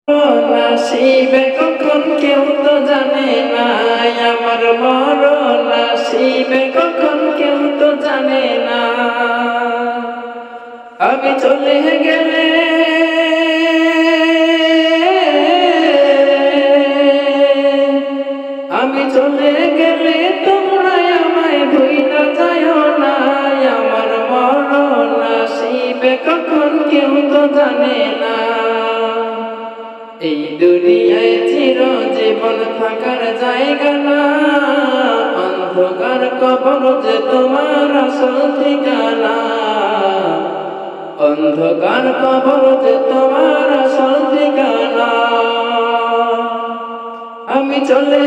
নসিবে কখন কেউ তো জানে না, আমার মরণ নসিবে কখন কেউ তো জানে না। আমি চলে গেলে তোমরা আমায় ভুইলা যাও না, আমার মরণ নসিবে কখন কেউ তো জানে না। এই দুনিয়ায় চিরজীবন থাকার জায়গা না, অন্ধকার কবর যে তোমার আসল ঠিকানা, অন্ধকার কবর যে তোমার আসল ঠিকানা। আমি চলে